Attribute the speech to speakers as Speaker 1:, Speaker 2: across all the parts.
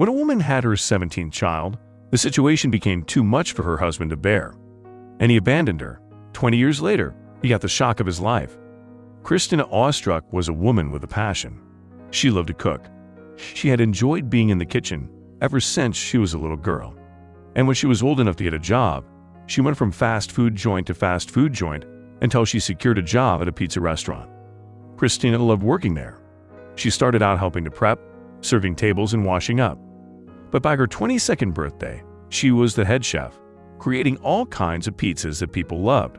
Speaker 1: When a woman had her 17th child, the situation became too much for her husband to bear, and he abandoned her. 20 years later, he got the shock of his life. Christina Awestruck was a woman with a passion. She loved to cook. She had enjoyed being in the kitchen ever since she was a little girl. And when she was old enough to get a job, she went from fast food joint to fast food joint until she secured a job at a pizza restaurant. Christina loved working there. She started out helping to prep, serving tables and washing up. But by her 22nd birthday, she was the head chef, creating all kinds of pizzas that people loved.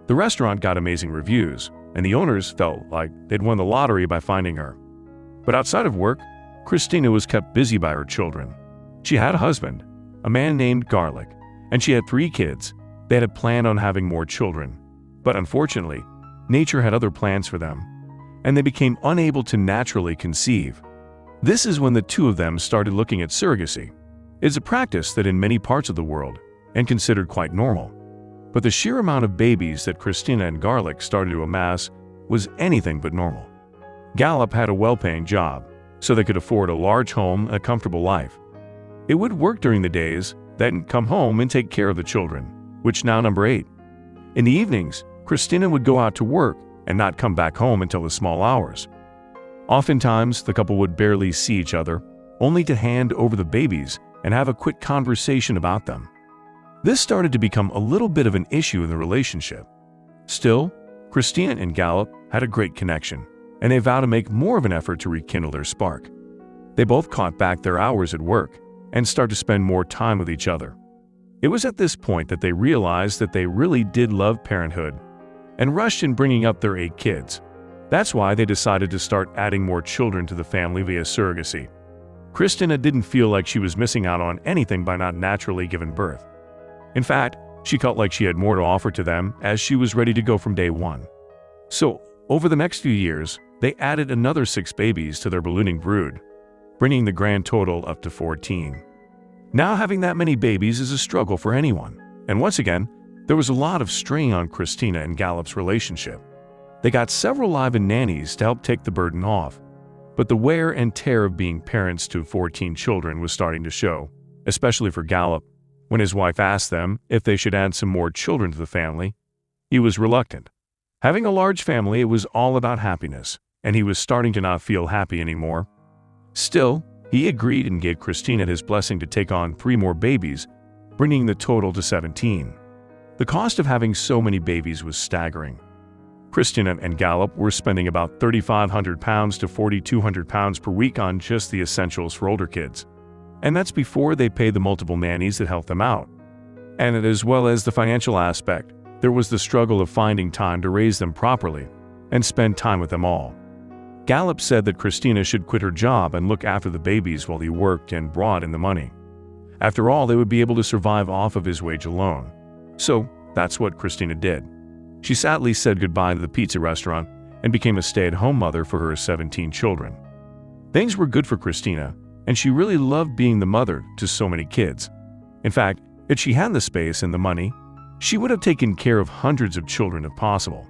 Speaker 1: The restaurant got amazing reviews, and the owners felt like they'd won the lottery by finding her. But outside of work, Christina was kept busy by her children. She had a husband, a man named Garlic, and she had 3 kids. They had planned on having more children. But unfortunately, nature had other plans for them, and they became unable to naturally conceive. This is when the 2 of them started looking at surrogacy. It's a practice that in many parts of the world and considered quite normal. But the sheer amount of babies that Christina and Garlic started to amass was anything but normal. Gallup had a well-paying job, so they could afford a large home and a comfortable life. It would work during the days, then come home and take care of the children, which now number 8. In the evenings, Christina would go out to work and not come back home until the small hours. Oftentimes, the couple would barely see each other, only to hand over the babies and have a quick conversation about them. This started to become a little bit of an issue in the relationship. Still, Christina and Gallup had a great connection, and they vowed to make more of an effort to rekindle their spark. They both caught back their hours at work and started to spend more time with each other. It was at this point that they realized that they really did love parenthood and rushed in bringing up their 8 kids. That's why they decided to start adding more children to the family via surrogacy. Christina didn't feel like she was missing out on anything by not naturally giving birth. In fact, she felt like she had more to offer to them as she was ready to go from day one. So, over the next few years, they added another 6 babies to their ballooning brood, bringing the grand total up to 14. Now having that many babies is a struggle for anyone, and once again, there was a lot of strain on Christina and Gallup's relationship. They got several live-in nannies to help take the burden off, but the wear and tear of being parents to 14 children was starting to show, especially for Gallup. When his wife asked them if they should add some more children to the family, he was reluctant. Having a large family, it was all about happiness, and he was starting to not feel happy anymore. Still, he agreed and gave Christina his blessing to take on 3 more babies, bringing the total to 17. The cost of having so many babies was staggering. Christina and Gallup were spending about £3,500 to £4,200 per week on just the essentials for older kids. And that's before they paid the multiple nannies that helped them out. And as well as the financial aspect, there was the struggle of finding time to raise them properly and spend time with them all. Gallup said that Christina should quit her job and look after the babies while he worked and brought in the money. After all, they would be able to survive off of his wage alone. So that's what Christina did. She sadly said goodbye to the pizza restaurant and became a stay-at-home mother for her 17 children. Things were good for Christina, and she really loved being the mother to so many kids. In fact, if she had the space and the money, she would have taken care of hundreds of children if possible.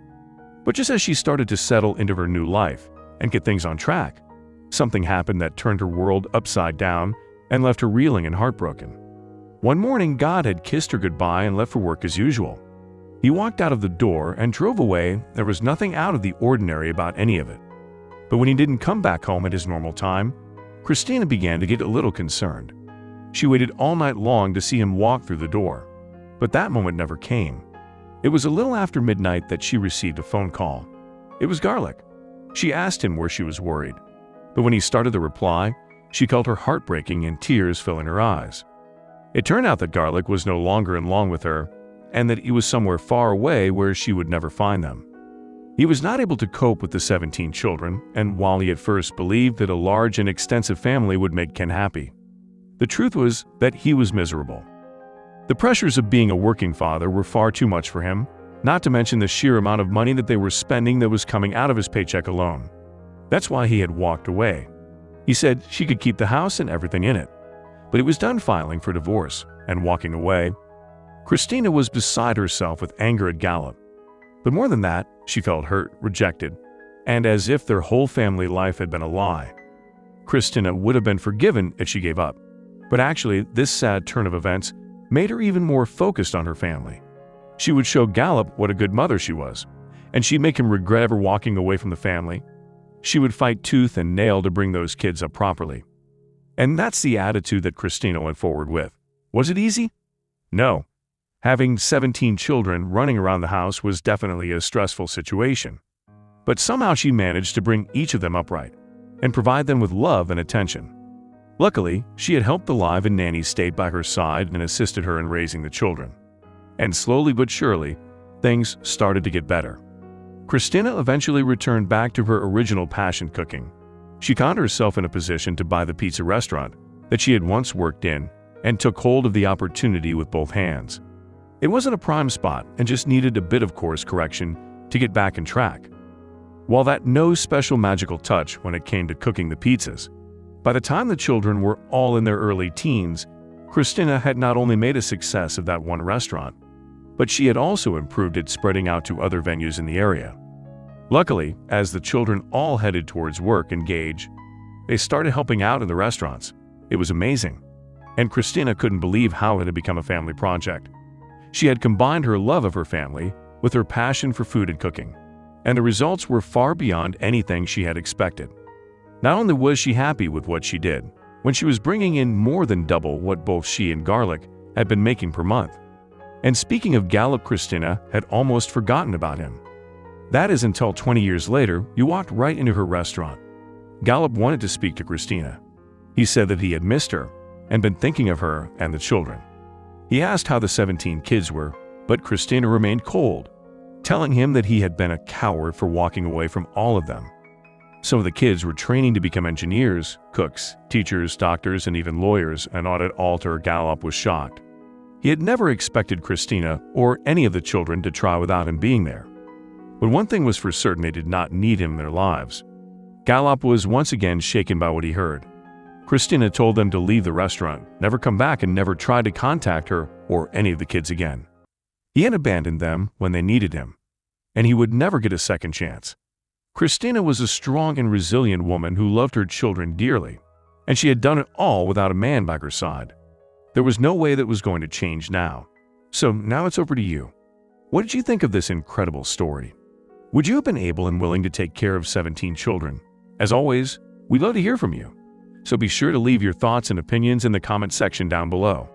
Speaker 1: But just as she started to settle into her new life and get things on track, something happened that turned her world upside down and left her reeling and heartbroken. One morning, God had kissed her goodbye and left for work as usual. He walked out of the door and drove away. There was nothing out of the ordinary about any of it. But when he didn't come back home at his normal time, Christina began to get a little concerned. She waited all night long to see him walk through the door, but that moment never came. It was a little after midnight that she received a phone call. It was Garlic. She asked him where she was worried, but when he started to reply, she felt her heart breaking and tears filling her eyes. It turned out that Garlic was no longer in law with her, and that he was somewhere far away where she would never find them. He was not able to cope with the 17 children, and while he at first believed that a large and extensive family would make Ken happy, the truth was that he was miserable. The pressures of being a working father were far too much for him, not to mention the sheer amount of money that they were spending that was coming out of his paycheck alone. That's why he had walked away. He said she could keep the house and everything in it, but he was done filing for divorce and walking away. Christina was beside herself with anger at Gallup. But more than that, she felt hurt, rejected, and as if their whole family life had been a lie. Christina would have been forgiven if she gave up, But actually, this sad turn of events made her even more focused on her family. She would show Gallup what a good mother she was, and she'd make him regret ever walking away from the family. She would fight tooth and nail to bring those kids up properly. And that's the attitude that Christina went forward with. Was it easy? No. Having 17 children running around the house was definitely a stressful situation. But somehow she managed to bring each of them upright and provide them with love and attention. Luckily, she had helped the live-in nanny stay by her side and assisted her in raising the children. And slowly but surely, things started to get better. Christina eventually returned back to her original passion, cooking. She found herself in a position to buy the pizza restaurant that she had once worked in and took hold of the opportunity with both hands. It wasn't a prime spot and just needed a bit of course correction to get back on track. While that no special magical touch when it came to cooking the pizzas, by the time the children were all in their early teens, Christina had not only made a success of that one restaurant, but she had also improved it, spreading out to other venues in the area. Luckily, as the children all headed towards work and Gage, they started helping out in the restaurants. It was amazing, and Christina couldn't believe how it had become a family project. She had combined her love of her family with her passion for food and cooking, and the results were far beyond anything she had expected. Not only was she happy with what she did, when she was bringing in more than double what both she and Garlic had been making per month. And speaking of Gallup, Christina had almost forgotten about him. That is until 20 years later, you walked right into her restaurant. Gallup wanted to speak to Christina. He said that he had missed her and been thinking of her and the children. He asked how the 17 kids were, but Christina remained cold, telling him that he had been a coward for walking away from all of them. Some of the kids were training to become engineers, cooks, teachers, doctors, and even lawyers, and on it all, Gallup was shocked. He had never expected Christina or any of the children to try without him being there. But one thing was for certain: they did not need him in their lives. Gallup was once again shaken by what he heard. Christina told them to leave the restaurant, never come back, and never try to contact her or any of the kids again. He had abandoned them when they needed him, and he would never get a second chance. Christina was a strong and resilient woman who loved her children dearly, and she had done it all without a man by her side. There was no way that was going to change now. So now it's over to you. What did you think of this incredible story? Would you have been able and willing to take care of 17 children? As always, we'd love to hear from you. So be sure to leave your thoughts and opinions in the comment section down below.